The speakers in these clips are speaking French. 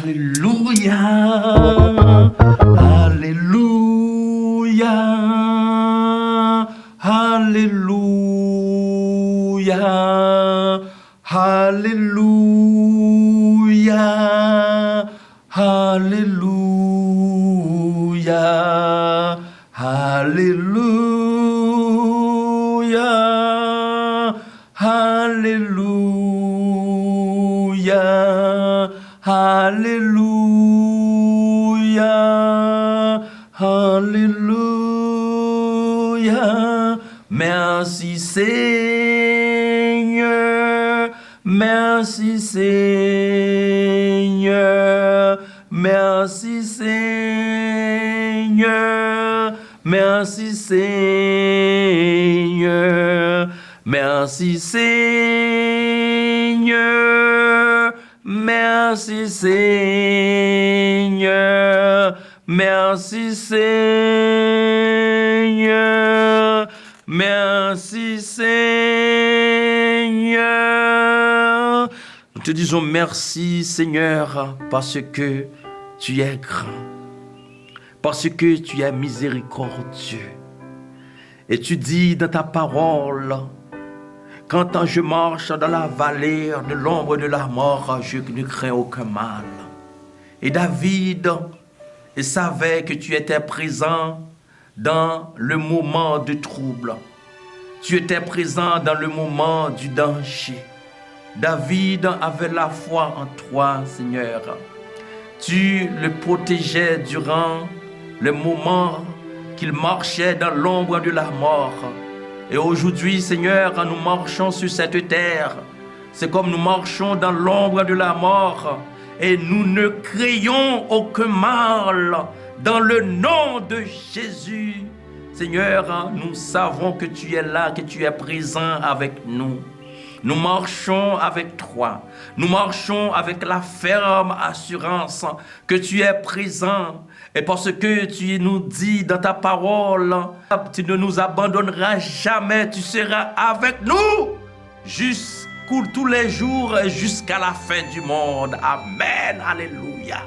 Alléluia, Alléluia, Alléluia, Alléluia, Alléluia, Alléluia, Alléluia, Alléluia, Alléluia. Merci Seigneur, merci Seigneur, merci Seigneur, merci Seigneur, merci Seigneur, merci Seigneur, merci Seigneur, merci Seigneur. Nous te disons merci Seigneur parce que tu es grand, parce que tu es miséricordieux. Et tu dis dans ta parole, quand je marche dans la vallée de l'ombre de la mort, je ne crains aucun mal. Et David, il savait que tu étais présent dans le moment de trouble. Tu étais présent dans le moment du danger. David avait la foi en toi, Seigneur. Tu le protégeais durant le moment qu'il marchait dans l'ombre de la mort. Et aujourd'hui, Seigneur, nous marchons sur cette terre. C'est comme nous marchons dans l'ombre de la mort. Et nous ne craignons aucun mal. Dans le nom de Jésus, Seigneur, nous savons que tu es là, que tu es présent avec nous. Nous marchons avec toi. Nous marchons avec la ferme assurance que tu es présent. Et parce que tu nous dis dans ta parole, tu ne nous abandonneras jamais. Tu seras avec nous tous les jours et jusqu'à la fin du monde. Amen. Alléluia.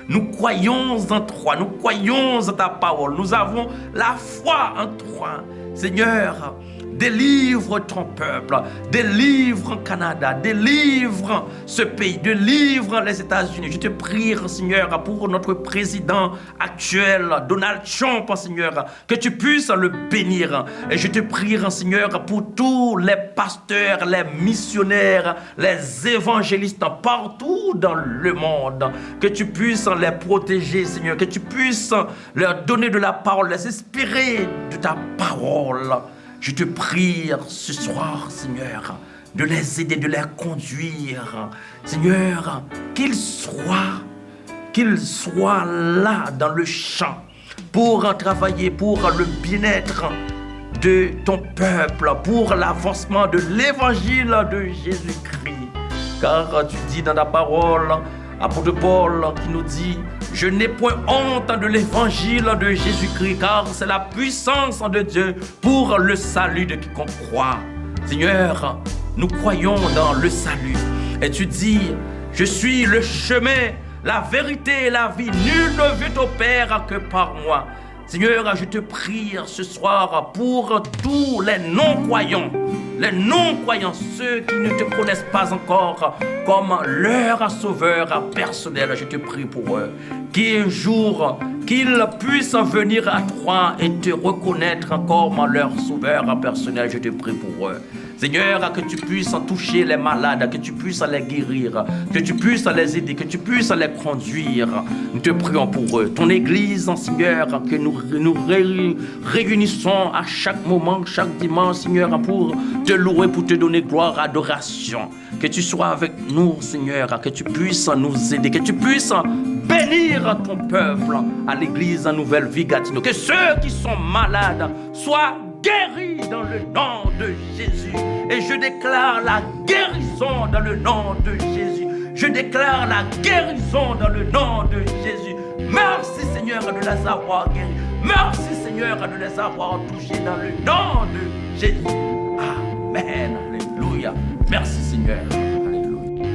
Nous croyons en toi. Nous croyons en ta parole. Nous avons la foi en toi. Seigneur, délivre ton peuple, délivre le Canada, délivre ce pays, délivre les États-Unis. Je te prie, Seigneur, pour notre président actuel, Donald Trump, Seigneur, que tu puisses le bénir. Et je te prie, Seigneur, pour tous les pasteurs, les missionnaires, les évangélistes partout dans le monde, que tu puisses les protéger, Seigneur, que tu puisses leur donner de la parole, les inspirer de ta parole. Je te prie ce soir, Seigneur, de les aider, de les conduire. Seigneur, qu'ils soient là dans le champ pour travailler pour le bien-être de ton peuple, pour l'avancement de l'évangile de Jésus-Christ. Car tu dis dans ta parole, apôtre Paul qui nous dit: je n'ai point honte de l'évangile de Jésus-Christ, car c'est la puissance de Dieu pour le salut de quiconque croit. Seigneur, nous croyons dans le salut. Et tu dis: je suis le chemin, la vérité et la vie. Nul ne vient au Père que par moi. Seigneur, je te prie ce soir pour tous les non-croyants, ceux qui ne te connaissent pas encore comme leur sauveur personnel. Je te prie pour eux, qu'un jour, qu'ils puissent venir à toi et te reconnaître comme leur sauveur personnel. Je te prie pour eux. Seigneur, que tu puisses toucher les malades, que tu puisses les guérir, que tu puisses les aider, que tu puisses les conduire. Nous te prions pour eux. Ton Église, Seigneur, que nous réunissons à chaque moment, chaque dimanche, Seigneur, pour te louer, pour te donner gloire, adoration. Que tu sois avec nous, Seigneur, que tu puisses nous aider, que tu puisses bénir ton peuple à l'Église en Nouvelle Vie Gatineau. Que ceux qui sont malades soient guéris dans le nom de Jésus. Et je déclare la guérison dans le nom de Jésus. Je déclare la guérison dans le nom de Jésus. Merci Seigneur de les avoir guéris. Merci Seigneur de les avoir touchés dans le nom de Jésus. Amen. Alléluia. Merci Seigneur. Alléluia.